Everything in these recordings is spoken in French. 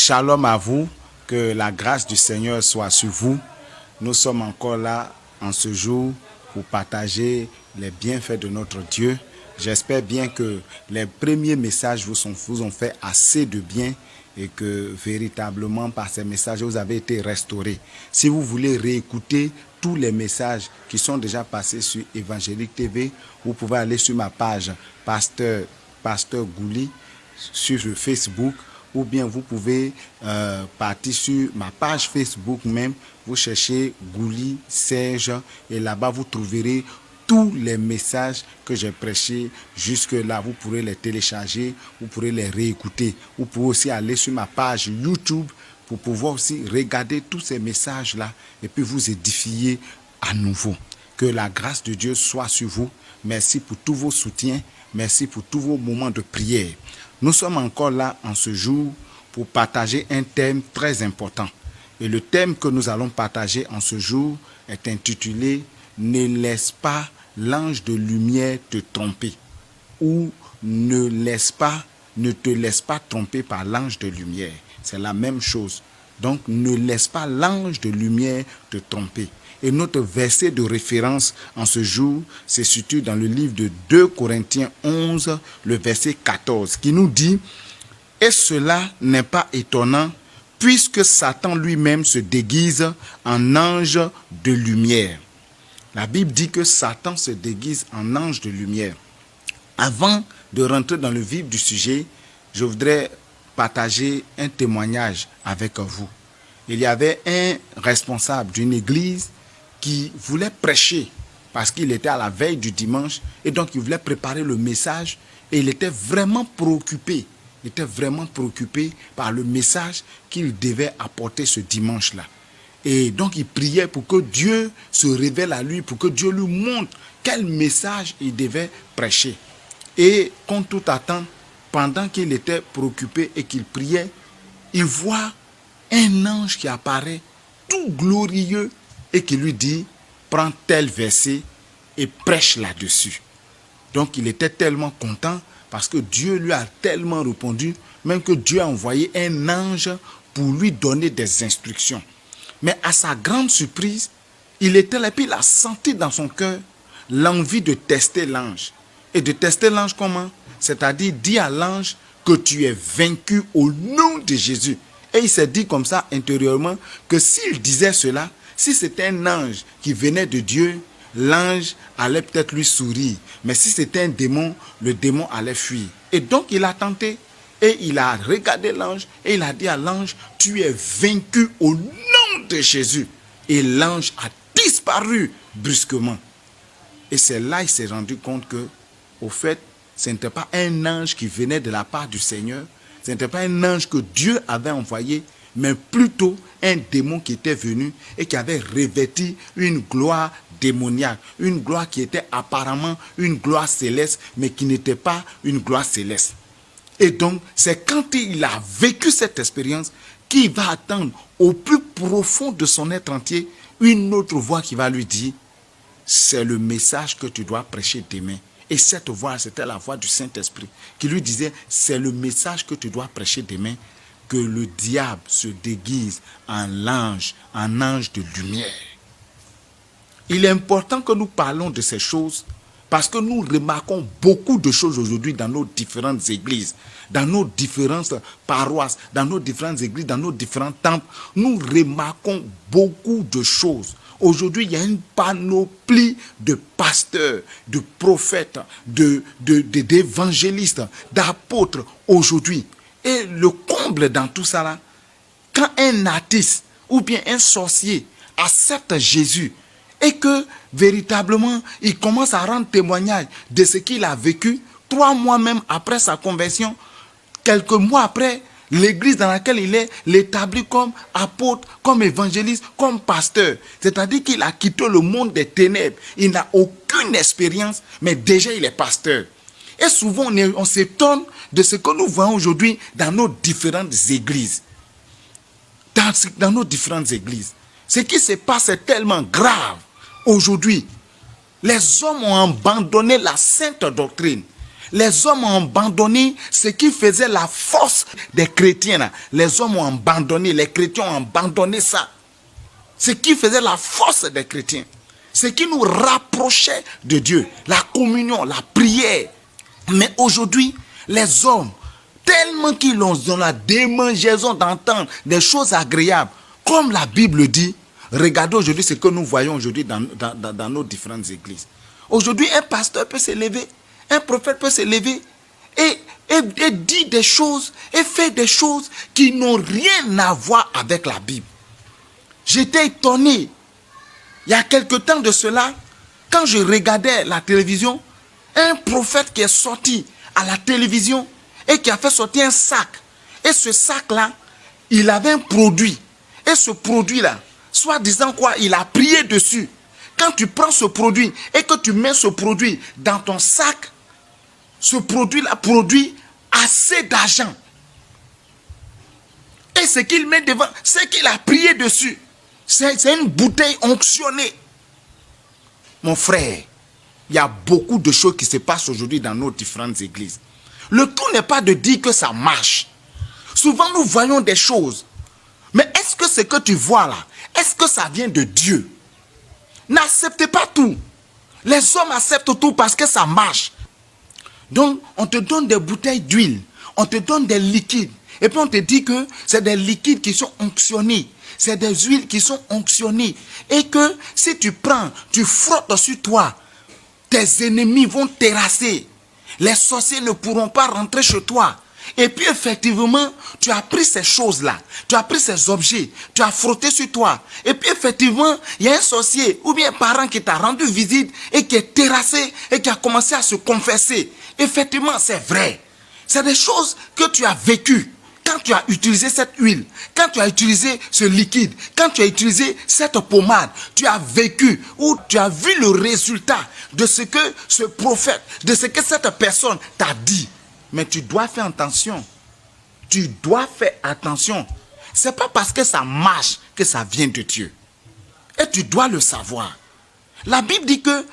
Shalom à vous, que la grâce du Seigneur soit sur vous. Nous sommes encore là en ce jour pour partager les bienfaits de notre Dieu. J'espère bien que les premiers messages vous ont fait assez de bien et que véritablement par ces messages vous avez été restaurés. Si vous voulez réécouter tous les messages qui sont déjà passés sur Évangélique TV, vous pouvez aller sur ma page Pasteur Gouli sur le Facebook, ou bien vous pouvez partir sur ma page Facebook même, vous cherchez Gouli Serge et là-bas vous trouverez tous les messages que j'ai prêchés jusque-là. Vous pourrez les télécharger, vous pourrez les réécouter. Vous pouvez aussi aller sur ma page YouTube pour pouvoir aussi regarder tous ces messages-là et puis vous édifier à nouveau. Que la grâce de Dieu soit sur vous. Merci pour tous vos soutiens. Merci pour tous vos moments de prière. Nous sommes encore là en ce jour pour partager un thème très important. Et le thème que nous allons partager en ce jour est intitulé « Ne laisse pas l'ange de lumière te tromper » ou « Ne te laisse pas tromper par l'ange de lumière ». C'est la même chose. Donc, ne laisse pas l'ange de lumière te tromper. Et notre verset de référence en ce jour se situe dans le livre de 2 Corinthiens 11, le verset 14, qui nous dit « Et cela n'est pas étonnant, puisque Satan lui-même se déguise en ange de lumière. » La Bible dit que Satan se déguise en ange de lumière. Avant de rentrer dans le vif du sujet, je voudrais partager un témoignage avec vous. Il y avait un responsable d'une église qui voulait prêcher parce qu'il était à la veille du dimanche et donc il voulait préparer le message et il était vraiment préoccupé. Il était vraiment préoccupé par le message qu'il devait apporter ce dimanche-là. Et donc il priait pour que Dieu se révèle à lui, pour que Dieu lui montre quel message il devait prêcher. Et contre toute attente, pendant qu'il était préoccupé et qu'il priait, il voit un ange qui apparaît tout glorieux et qui lui dit « Prends tel verset et prêche là-dessus ». Donc il était tellement content parce que Dieu lui a tellement répondu, même que Dieu a envoyé un ange pour lui donner des instructions. Mais à sa grande surprise, il était là, puis il a senti dans son cœur l'envie de tester l'ange. Et de tester l'ange comment? C'est-à-dire dire à l'ange que tu es vaincu au nom de Jésus. Et il s'est dit comme ça intérieurement que s'il disait cela, si c'était un ange qui venait de Dieu, l'ange allait peut-être lui sourire. Mais si c'était un démon, le démon allait fuir. Et donc il a tenté et il a regardé l'ange et il a dit à l'ange, tu es vaincu au nom de Jésus. Et l'ange a disparu brusquement. Et c'est là qu'il s'est rendu compte que, au fait, ce n'était pas un ange qui venait de la part du Seigneur, ce n'était pas un ange que Dieu avait envoyé, mais plutôt un démon qui était venu et qui avait revêti une gloire démoniaque, une gloire qui était apparemment une gloire céleste, mais qui n'était pas une gloire céleste. Et donc, c'est quand il a vécu cette expérience qu'il va attendre au plus profond de son être entier une autre voix qui va lui dire, c'est le message que tu dois prêcher demain. Et cette voix, c'était la voix du Saint-Esprit qui lui disait, c'est le message que tu dois prêcher demain, que le diable se déguise en ange de lumière. Il est important que nous parlons de ces choses parce que nous remarquons beaucoup de choses aujourd'hui dans nos différentes églises, dans nos différentes paroisses, dans nos différentes églises, dans nos différents temples. Nous remarquons beaucoup de choses. Aujourd'hui, il y a une panoplie de pasteurs, de prophètes, d'évangélistes, d'apôtres aujourd'hui. Et le comble dans tout ça là, quand un artiste ou bien un sorcier accepte Jésus et que véritablement il commence à rendre témoignage de ce qu'il a vécu, 3 mois même après sa conversion, quelques mois après, l'église dans laquelle il est l'établit comme apôtre, comme évangéliste, comme pasteur. C'est-à-dire qu'il a quitté le monde des ténèbres. Il n'a aucune expérience, mais déjà il est pasteur. Et souvent on s'étonne de ce que nous voyons aujourd'hui dans nos différentes églises. Dans nos différentes églises. Ce qui se passe est tellement grave. Aujourd'hui, les hommes ont abandonné la sainte doctrine. Les hommes ont abandonné ce qui faisait la force des chrétiens. Là. Les hommes ont abandonné, les chrétiens ont abandonné ça. Ce qui faisait la force des chrétiens. Ce qui nous rapprochait de Dieu. La communion, la prière. Mais aujourd'hui, les hommes, tellement qu'ils ont la démangeaison d'entendre des choses agréables, comme la Bible dit, regardez aujourd'hui ce que nous voyons aujourd'hui dans nos différentes églises. Aujourd'hui, un pasteur peut se lever, un prophète peut se lever et dire des choses et faire des choses qui n'ont rien à voir avec la Bible. J'étais étonné. Il y a quelque temps de cela, quand je regardais la télévision, un prophète qui est sorti à la télévision et qui a fait sortir un sac. Et ce sac-là, il avait un produit. Et ce produit-là, soi-disant quoi, il a prié dessus. Quand tu prends ce produit et que tu mets ce produit dans ton sac, ce produit-là produit assez d'argent. Et ce qu'il met devant, c'est qu'il a prié dessus. C'est une bouteille onctionnée. Mon frère, il y a beaucoup de choses qui se passent aujourd'hui dans nos différentes églises. Le tout n'est pas de dire que ça marche. Souvent, nous voyons des choses. Mais est-ce que ce que tu vois là, est-ce que ça vient de Dieu? N'acceptez pas tout. Les hommes acceptent tout parce que ça marche. Donc, on te donne des bouteilles d'huile. On te donne des liquides. Et puis, on te dit que c'est des liquides qui sont onctionnés. C'est des huiles qui sont onctionnées. Et que si tu prends, tu frottes sur toi, tes ennemis vont terrasser. Les sorciers ne pourront pas rentrer chez toi. Et puis effectivement, tu as pris ces choses-là, tu as pris ces objets, tu as frotté sur toi. Et puis effectivement, il y a un sorcier ou bien un parent qui t'a rendu visite et qui est terrassé et qui a commencé à se confesser. Effectivement, c'est vrai. C'est des choses que tu as vécues. Quand tu as utilisé cette huile, quand tu as utilisé ce liquide, quand tu as utilisé cette pommade, tu as vécu ou tu as vu le résultat de ce que ce prophète, de ce que cette personne t'a dit. Mais tu dois faire attention. Tu dois faire attention. Ce n'est pas parce que ça marche que ça vient de Dieu. Et tu dois le savoir. La Bible dit que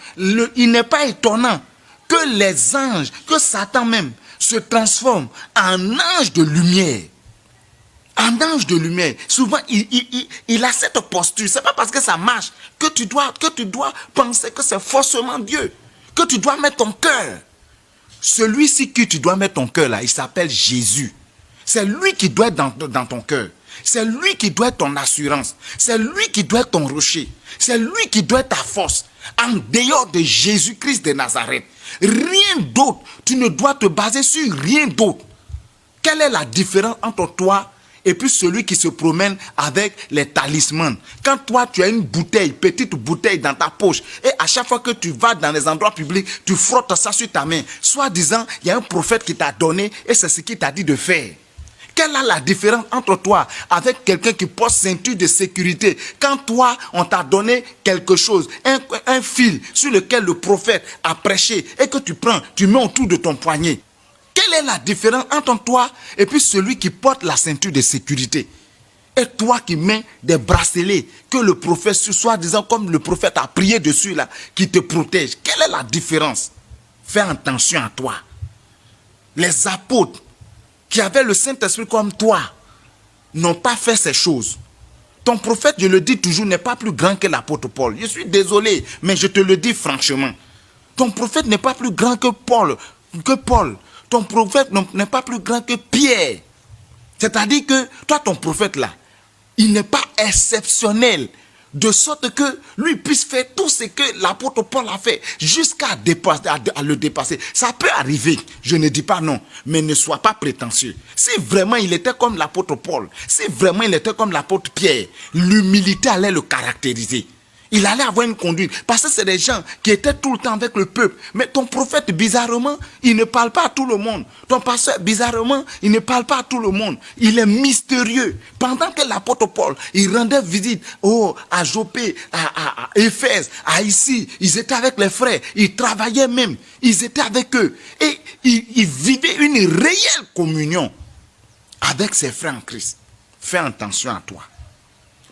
il n'est pas étonnant que les anges, que Satan même, se transforme en ange de lumière. En ange de lumière. Souvent, il a cette posture. Ce n'est pas parce que ça marche que tu dois penser que c'est forcément Dieu. Que tu dois mettre ton cœur. Celui-ci que tu dois mettre ton cœur là, il s'appelle Jésus. C'est lui qui doit être dans ton cœur. C'est lui qui doit être ton assurance. C'est lui qui doit être ton rocher. C'est lui qui doit être ta force. En dehors de Jésus-Christ de Nazareth. Rien d'autre. Tu ne dois te baser sur rien d'autre. Quelle est la différence entre toi et puis celui qui se promène avec les talismans? Quand toi, tu as une bouteille, petite bouteille dans ta poche, et à chaque fois que tu vas dans les endroits publics, tu frottes ça sur ta main. Soit disant, il y a un prophète qui t'a donné et c'est ce qu'il t'a dit de faire. Quelle est la différence entre toi avec quelqu'un qui porte ceinture de sécurité? Quand toi, on t'a donné quelque chose, un fil sur lequel le prophète a prêché et que tu prends, tu mets autour de ton poignet. Quelle est la différence entre toi et puis celui qui porte la ceinture de sécurité? Et toi qui mets des bracelets que le prophète, soit disant comme le prophète a prié dessus là, qui te protège. Quelle est la différence? Fais attention à toi. Les apôtres qui avaient le Saint-Esprit comme toi n'ont pas fait ces choses. Ton prophète, je le dis toujours, n'est pas plus grand que l'apôtre Paul. Je suis désolé, mais je te le dis franchement. Ton prophète n'est pas plus grand que Paul. Ton prophète n'est pas plus grand que Pierre. C'est-à-dire que toi, ton prophète là, il n'est pas exceptionnel. De sorte que lui puisse faire tout ce que l'apôtre Paul a fait jusqu'à le dépasser. Ça peut arriver, je ne dis pas non, mais ne sois pas prétentieux. Si vraiment il était comme l'apôtre Paul, si vraiment il était comme l'apôtre Pierre, l'humilité allait le caractériser. Il allait avoir une conduite. Parce que c'est des gens qui étaient tout le temps avec le peuple. Mais ton prophète, bizarrement, il ne parle pas à tout le monde. Ton pasteur, bizarrement, il ne parle pas à tout le monde. Il est mystérieux. Pendant que l'apôtre Paul, il rendait visite à Jopé, à Éphèse, à ici. Ils étaient avec les frères. Ils travaillaient même. Ils étaient avec eux. Et ils vivaient une réelle communion avec ses frères en Christ. Fais attention à toi.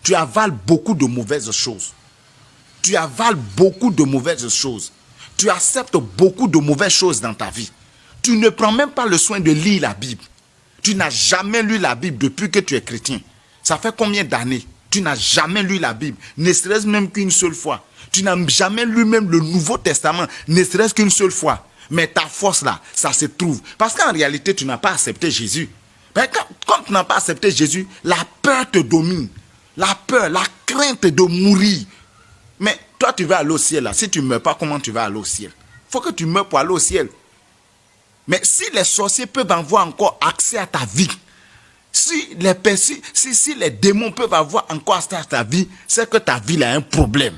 Tu avales beaucoup de mauvaises choses. Tu avales beaucoup de mauvaises choses. Tu acceptes beaucoup de mauvaises choses dans ta vie. Tu ne prends même pas le soin de lire la Bible. Tu n'as jamais lu la Bible depuis que tu es chrétien. Ça fait combien d'années? Tu n'as jamais lu la Bible, ne serait-ce même qu'une seule fois. Tu n'as jamais lu même le Nouveau Testament, ne serait-ce qu'une seule fois. Mais ta force là, ça se trouve. Parce qu'en réalité, tu n'as pas accepté Jésus. Mais quand tu n'as pas accepté Jésus, la peur te domine. La peur, la crainte de mourir. Mais toi, tu vas aller au ciel là. Si tu ne meurs pas, comment tu vas aller au ciel? Il faut que tu meurs pour aller au ciel. Mais si les sorciers peuvent avoir encore accès à ta vie, si les démons peuvent avoir encore accès à ta vie, c'est que ta vie a un problème.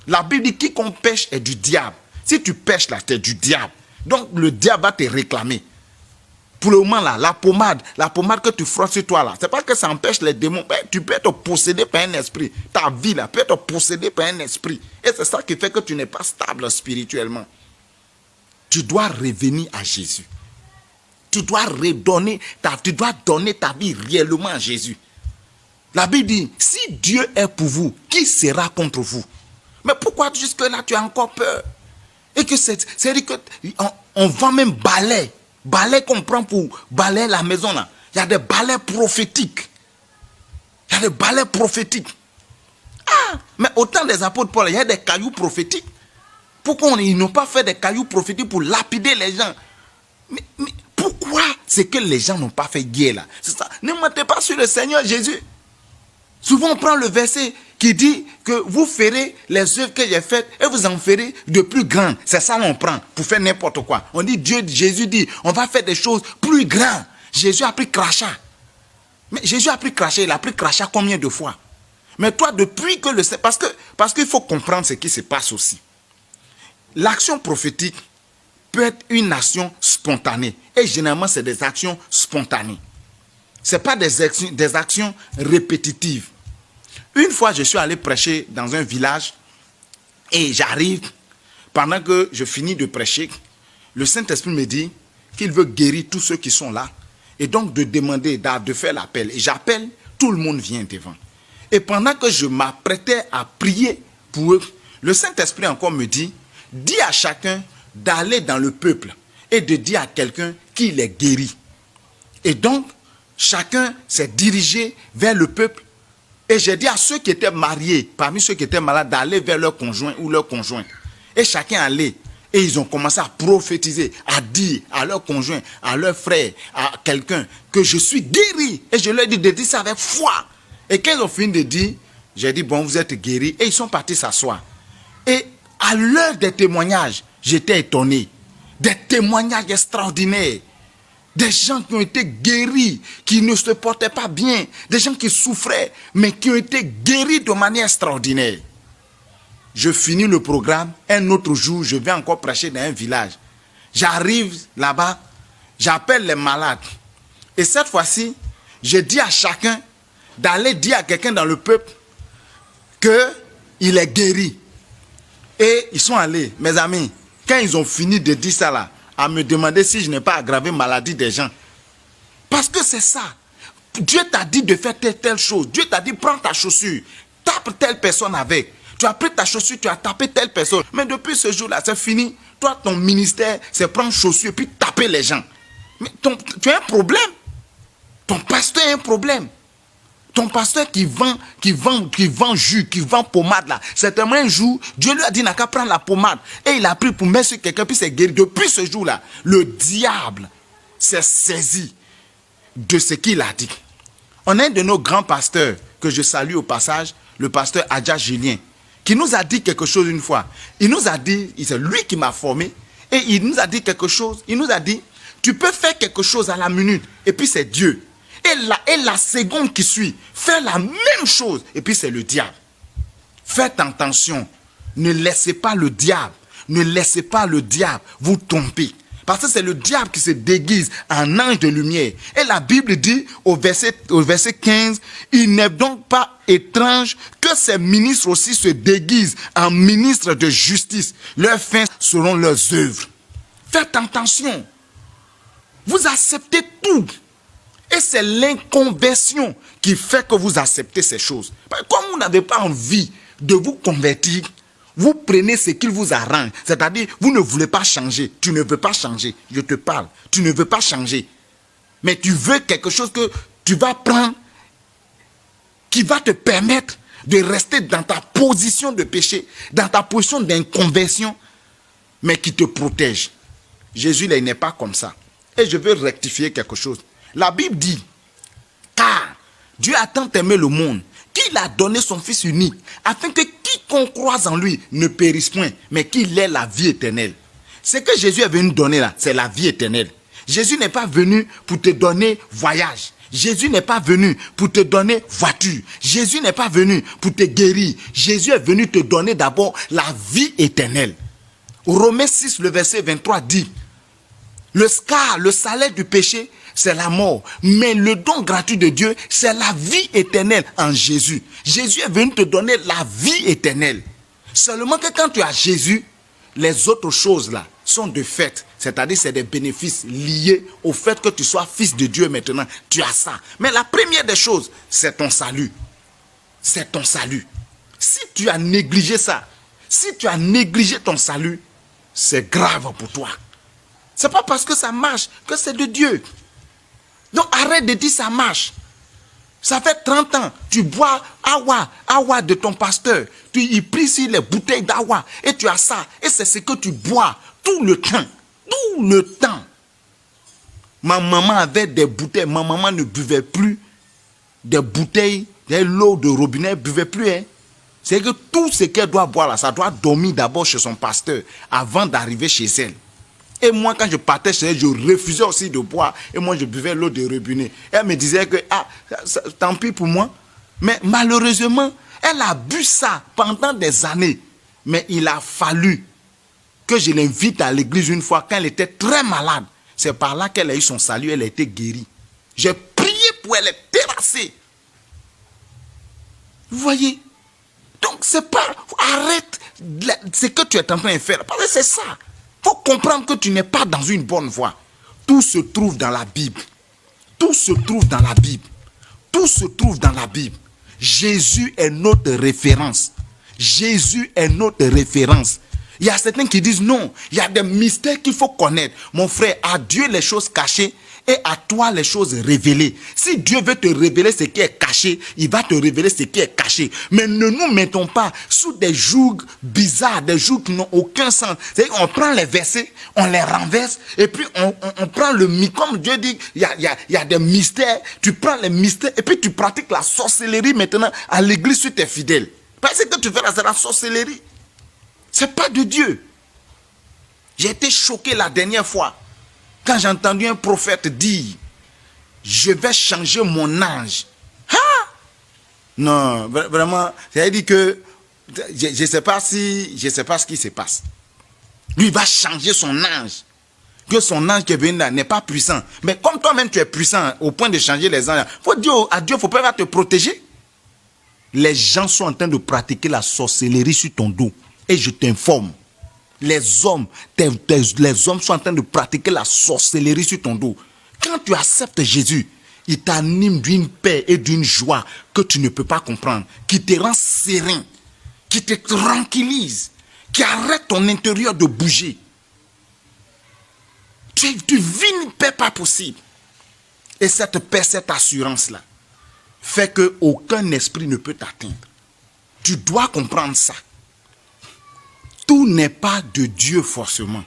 La Bible dit quiconque pêche est du diable. Si tu pêches là, c'est du diable. Donc le diable va te réclamer. Pour le moment là, la pommade que tu frottes sur toi là, c'est pas que ça empêche les démons. Mais tu peux être possédé par un esprit. Ta vie là peut être possédée par un esprit. Et c'est ça qui fait que tu n'es pas stable spirituellement. Tu dois revenir à Jésus. Tu dois donner ta vie réellement à Jésus. La Bible dit, si Dieu est pour vous, qui sera contre vous? Mais pourquoi jusque-là tu as encore peur? Et que c'est-à-dire qu'on vend même balai qu'on prend pour balayer la maison là. Il y a des balais prophétiques. Ah, mais autant des apôtres Paul, il y a des cailloux prophétiques. Pourquoi ils n'ont pas fait des cailloux prophétiques pour lapider les gens? Mais pourquoi c'est que les gens n'ont pas fait guerre là? C'est ça. Ne mentez pas sur le Seigneur Jésus. Souvent on prend le verset qui dit que vous ferez les œuvres que j'ai faites et vous en ferez de plus grandes. C'est ça qu'on prend pour faire n'importe quoi. On dit Jésus dit on va faire des choses plus grandes. Jésus a pris crachat. Mais Jésus a pris crachat, il a pris crachat combien de fois? Mais toi depuis que parce qu'il faut comprendre ce qui se passe aussi. L'action prophétique peut être une action spontanée. Et généralement, c'est des actions spontanées. Ce n'est pas des actions répétitives. Une fois, je suis allé prêcher dans un village et j'arrive, pendant que je finis de prêcher, le Saint-Esprit me dit qu'il veut guérir tous ceux qui sont là et donc de demander, de faire l'appel. Et j'appelle, tout le monde vient devant. Et pendant que je m'apprêtais à prier pour eux, le Saint-Esprit encore me dit, dis à chacun d'aller dans le peuple et de dire à quelqu'un qu'il est guéri. Et donc, chacun s'est dirigé vers le peuple. Et j'ai dit à ceux qui étaient mariés, parmi ceux qui étaient malades, d'aller vers leur conjoint ou leur conjointe. Et chacun allait. Et ils ont commencé à prophétiser, à dire à leur conjoint, à leur frère, à quelqu'un, que je suis guéri. Et je leur ai dit de dire ça avec foi. Et quand ils ont fini de dire, j'ai dit, bon, vous êtes guéris. Et ils sont partis s'asseoir. Et à l'heure des témoignages, j'étais étonné. Des témoignages extraordinaires. Des gens qui ont été guéris, qui ne se portaient pas bien. Des gens qui souffraient, mais qui ont été guéris de manière extraordinaire. Je finis le programme. Un autre jour, je vais encore prêcher dans un village. J'arrive là-bas, j'appelle les malades. Et cette fois-ci, je dis à chacun d'aller dire à quelqu'un dans le peuple qu'il est guéri. Et ils sont allés, mes amis, quand ils ont fini de dire ça là, à me demander si je n'ai pas aggravé la maladie des gens. Parce que c'est ça. Dieu t'a dit de faire telle chose. Dieu t'a dit prends ta chaussure, tape telle personne avec. Tu as pris ta chaussure, tu as tapé telle personne. Mais depuis ce jour-là, c'est fini. Toi, ton ministère, c'est prendre chaussure et puis taper les gens. Mais tu as un problème. Ton pasteur a un problème. Ton pasteur qui vend jus, qui vend pommade là. Certainement un jour, Dieu lui a dit n'a qu'à prendre la pommade. Et il a pris pour mettre sur quelqu'un, puis c'est guéri. Depuis ce jour-là, le diable s'est saisi de ce qu'il a dit. On a un de nos grands pasteurs, que je salue au passage, le pasteur Adja Julien, qui nous a dit quelque chose une fois. Il nous a dit, c'est lui qui m'a formé, et il nous a dit quelque chose. Il nous a dit, tu peux faire quelque chose à la minute, et puis c'est Dieu. Et la seconde qui suit, fait la même chose. Et puis c'est le diable. Faites attention. Ne laissez pas le diable vous tromper. Parce que c'est le diable qui se déguise en ange de lumière. Et la Bible dit au verset 15, il n'est donc pas étrange que ces ministres aussi se déguisent en ministres de justice. Leurs fins seront leurs œuvres. Faites attention. Vous acceptez tout. Et c'est l'inconversion qui fait que vous acceptez ces choses. Comme vous n'avez pas envie de vous convertir, Vous prenez ce qu'il vous arrange. C'est-à-dire, vous ne voulez pas changer. Tu ne veux pas changer. Je te parle. Tu ne veux pas changer. Mais tu veux quelque chose que tu vas prendre qui va te permettre de rester dans ta position de péché, dans ta position d'inconversion, mais qui te protège. Jésus, il n'est pas comme ça. Et je veux rectifier quelque chose. La Bible dit, car Dieu a tant aimé le monde, qu'il a donné son Fils unique, afin que quiconque croise en lui ne périsse point, mais qu'il ait la vie éternelle. Ce que Jésus est venu donner là, c'est la vie éternelle. Jésus n'est pas venu pour te donner voyage. Jésus n'est pas venu pour te donner voiture. Jésus n'est pas venu pour te guérir. Jésus est venu te donner d'abord la vie éternelle. Romains 6, le verset 23 dit, le salaire du péché, c'est la mort. Mais le don gratuit de Dieu, c'est la vie éternelle en Jésus. Jésus est venu te donner la vie éternelle. Seulement que quand tu as Jésus, les autres choses là sont de fait. C'est-à-dire c'est des bénéfices liés au fait que tu sois fils de Dieu maintenant. Tu as ça. Mais la première des choses, c'est ton salut. C'est ton salut. Si tu as négligé ça, si tu as négligé ton salut, c'est grave pour toi. C'est pas parce que ça marche que c'est de Dieu. Donc arrête de dire ça marche. Ça fait 30 ans, tu bois awa de ton pasteur. Il prie sur les bouteilles d'awa et tu as ça. Et c'est ce que tu bois tout le temps. Tout le temps. Ma maman avait des bouteilles. Ma maman ne buvait plus des bouteilles, de l'eau de robinet. Elle ne buvait plus. Hein. C'est que tout ce qu'elle doit boire là, ça doit dormir d'abord chez son pasteur avant d'arriver chez elle. Et moi, quand je partais chez elle, je refusais aussi de boire. Et moi, je buvais l'eau de robinet. Elle me disait que, tant pis pour moi. Mais malheureusement, elle a bu ça pendant des années. Mais il a fallu que je l'invite à l'église une fois quand elle était très malade. C'est par là qu'elle a eu son salut, elle a été guérie. J'ai prié pour elle, terrassée. Vous voyez? Donc, c'est pas... Arrête ce que tu es en train de faire. Parce que c'est ça. Il faut comprendre que tu n'es pas dans une bonne voie. Tout se trouve dans la Bible. Tout se trouve dans la Bible. Tout se trouve dans la Bible. Jésus est notre référence. Jésus est notre référence. Il y a certains qui disent non, il y a des mystères qu'il faut connaître. Mon frère, à Dieu les choses cachées et à toi les choses révélées. Si Dieu veut te révéler ce qui est caché, il va te révéler ce qui est caché. Mais ne nous mettons pas sous des jougs bizarres, des jougs qui n'ont aucun sens. C'est-à-dire qu'on prend les versets, on les renverse et puis on prend le mystère. Comme Dieu dit, il y a des mystères. Tu prends les mystères et puis tu pratiques la sorcellerie maintenant à l'église sur tes fidèles. Parce que tu fais là, c'est la sorcellerie. C'est pas de Dieu. J'ai été choqué la dernière fois quand j'ai entendu un prophète dire je vais changer mon ange. Ah! Non, vraiment, c'est-à-dire que je sais pas ce qui se passe. Lui, il va changer son ange. Que son ange qui est venu là n'est pas puissant. Mais comme toi-même tu es puissant au point de changer les anges, faut dire à Dieu, faut pas te protéger. Les gens sont en train de pratiquer la sorcellerie sur ton dos. Et je t'informe, les hommes sont en train de pratiquer la sorcellerie sur ton dos. Quand tu acceptes Jésus, il t'anime d'une paix et d'une joie que tu ne peux pas comprendre, qui te rend serein, qui te tranquillise, qui arrête ton intérieur de bouger. Tu vis une paix pas possible. Et cette paix, cette assurance-là, fait qu'aucun esprit ne peut t'atteindre. Tu dois comprendre ça. Tout n'est pas de Dieu forcément.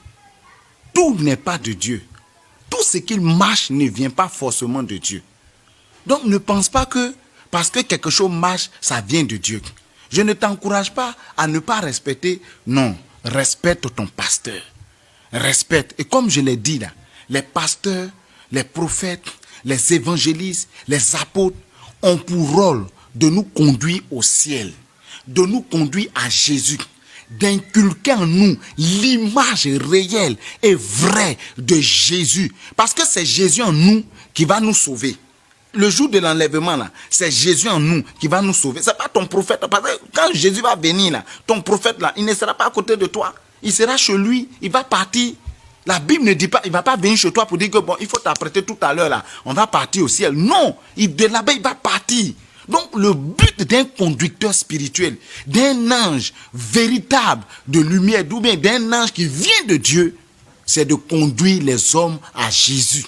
Tout n'est pas de Dieu. Tout ce qui marche ne vient pas forcément de Dieu. Donc ne pense pas que parce que quelque chose marche, ça vient de Dieu. Je ne t'encourage pas à ne pas respecter. Non, respecte ton pasteur. Respecte. Et comme je l'ai dit là, les pasteurs, les prophètes, les évangélistes, les apôtres ont pour rôle de nous conduire au ciel, de nous conduire à Jésus, d'inculquer en nous l'image réelle et vraie de Jésus. Parce que c'est Jésus en nous qui va nous sauver. Le jour de l'enlèvement, là, c'est Jésus en nous qui va nous sauver. Ce n'est pas ton prophète. Parce que quand Jésus va venir, là, ton prophète, là, il ne sera pas à côté de toi. Il sera chez lui. Il va partir. La Bible ne dit pas, il ne va pas venir chez toi pour dire que bon, il faut t'apprêter tout à l'heure, là. On va partir au ciel. Non, de là-bas, il va partir. Donc le but d'un conducteur spirituel, d'un ange véritable de lumière, ou bien d'un ange qui vient de Dieu, c'est de conduire les hommes à Jésus.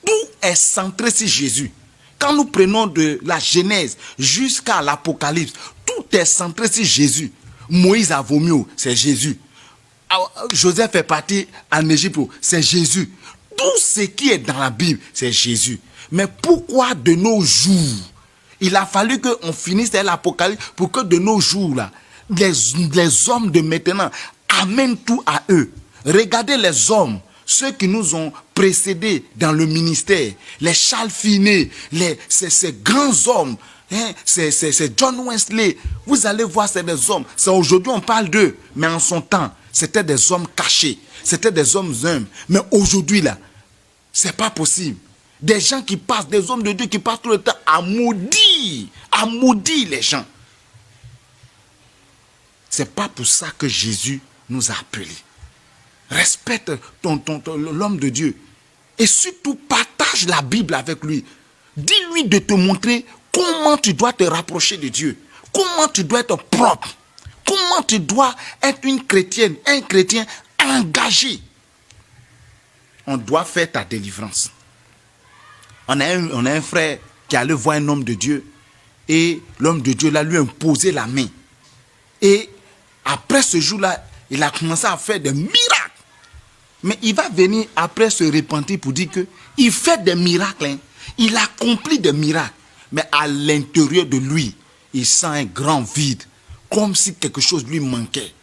Tout est centré sur Jésus. Quand nous prenons de la Genèse jusqu'à l'Apocalypse, tout est centré sur Jésus. Moïse a vomi, c'est Jésus. Joseph fait partie en Égypte, c'est Jésus. Tout ce qui est dans la Bible, c'est Jésus. Mais pourquoi de nos jours, il a fallu qu'on finisse l'Apocalypse pour que de nos jours, là, les hommes de maintenant amènent tout à eux. Regardez les hommes, ceux qui nous ont précédés dans le ministère, les Charles Finney, ces grands hommes, hein, c'est John Wesley. Vous allez voir, c'est des hommes. C'est aujourd'hui on parle d'eux, mais en son temps, c'était des hommes cachés, c'était des hommes humbles. Mais aujourd'hui là, c'est pas possible. Des gens qui passent, des hommes de Dieu qui passent tout le temps à maudire les gens. C'est pas pour ça que Jésus nous a appelés. Respecte l'homme de Dieu. Et surtout, partage la Bible avec lui. Dis-lui de te montrer comment tu dois te rapprocher de Dieu. Comment tu dois être propre. Comment tu dois être une chrétienne, un chrétien engagé. On doit faire ta délivrance. On a un frère qui allait voir un homme de Dieu. Et l'homme de Dieu là, lui a imposé la main. Et après ce jour-là, il a commencé à faire des miracles. Mais il va venir après se repentir pour dire qu'il fait des miracles. Hein. Il accomplit des miracles. Mais à l'intérieur de lui, il sent un grand vide. Comme si quelque chose lui manquait.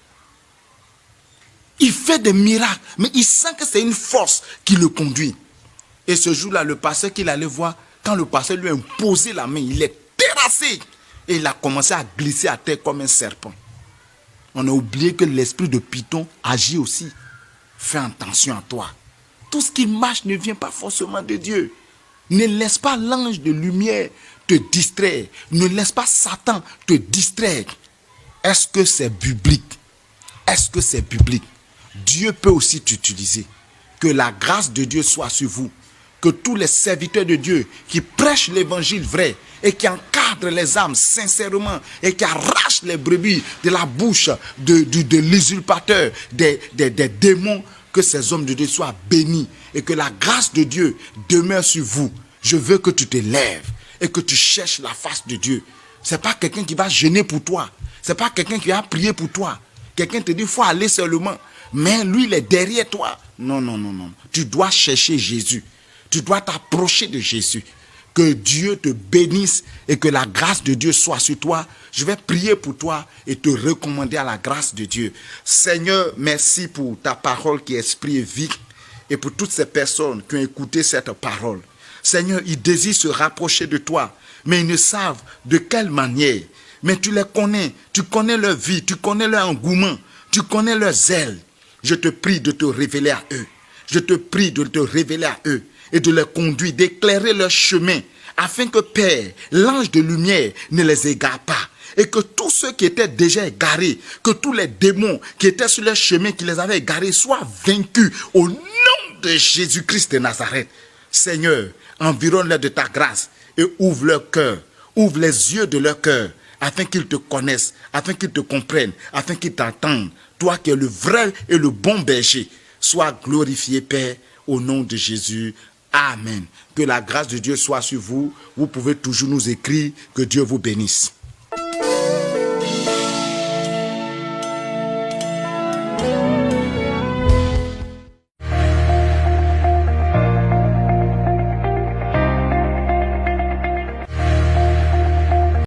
Il fait des miracles. Mais il sent que c'est une force qui le conduit. Et ce jour-là, le pasteur qu'il allait voir, quand le pasteur lui a imposé la main, il est terrassé. Et il a commencé à glisser à terre comme un serpent. On a oublié que l'esprit de Python agit aussi. Fais attention à toi. Tout ce qui marche ne vient pas forcément de Dieu. Ne laisse pas l'ange de lumière te distraire. Ne laisse pas Satan te distraire. Est-ce que c'est biblique? Est-ce que c'est biblique? Dieu peut aussi t'utiliser. Que la grâce de Dieu soit sur vous. Que tous les serviteurs de Dieu qui prêchent l'évangile vrai et qui encadrent les âmes sincèrement et qui arrachent les brebis de la bouche de l'usurpateur, des démons, que ces hommes de Dieu soient bénis et que la grâce de Dieu demeure sur vous. Je veux que tu te lèves et que tu cherches la face de Dieu. Ce n'est pas quelqu'un qui va jeûner pour toi. Ce n'est pas quelqu'un qui va prier pour toi. Quelqu'un te dit, il faut aller seulement. Mais lui, il est derrière toi. Non, non, non, non. Tu dois chercher Jésus. Tu dois t'approcher de Jésus. Que Dieu te bénisse et que la grâce de Dieu soit sur toi. Je vais prier pour toi et te recommander à la grâce de Dieu. Seigneur, merci pour ta parole qui est esprit et vie et pour toutes ces personnes qui ont écouté cette parole. Seigneur, ils désirent se rapprocher de toi, mais ils ne savent de quelle manière. Mais tu les connais, tu connais leur vie, tu connais leur engouement, tu connais leur zèle. Je te prie de te révéler à eux. Je te prie de te révéler à eux et de les conduire, d'éclairer leur chemin, afin que, Père, l'ange de lumière ne les égare pas. Et que tous ceux qui étaient déjà égarés, que tous les démons qui étaient sur leur chemin, qui les avaient égarés, soient vaincus au nom de Jésus-Christ de Nazareth. Seigneur, environne-les de ta grâce et ouvre leur cœur, ouvre les yeux de leur cœur, afin qu'ils te connaissent, afin qu'ils te comprennent, afin qu'ils t'entendent. Toi qui es le vrai et le bon berger, sois glorifié, Père, au nom de Jésus. Amen. Que la grâce de Dieu soit sur vous. Vous pouvez toujours nous écrire. Que Dieu vous bénisse.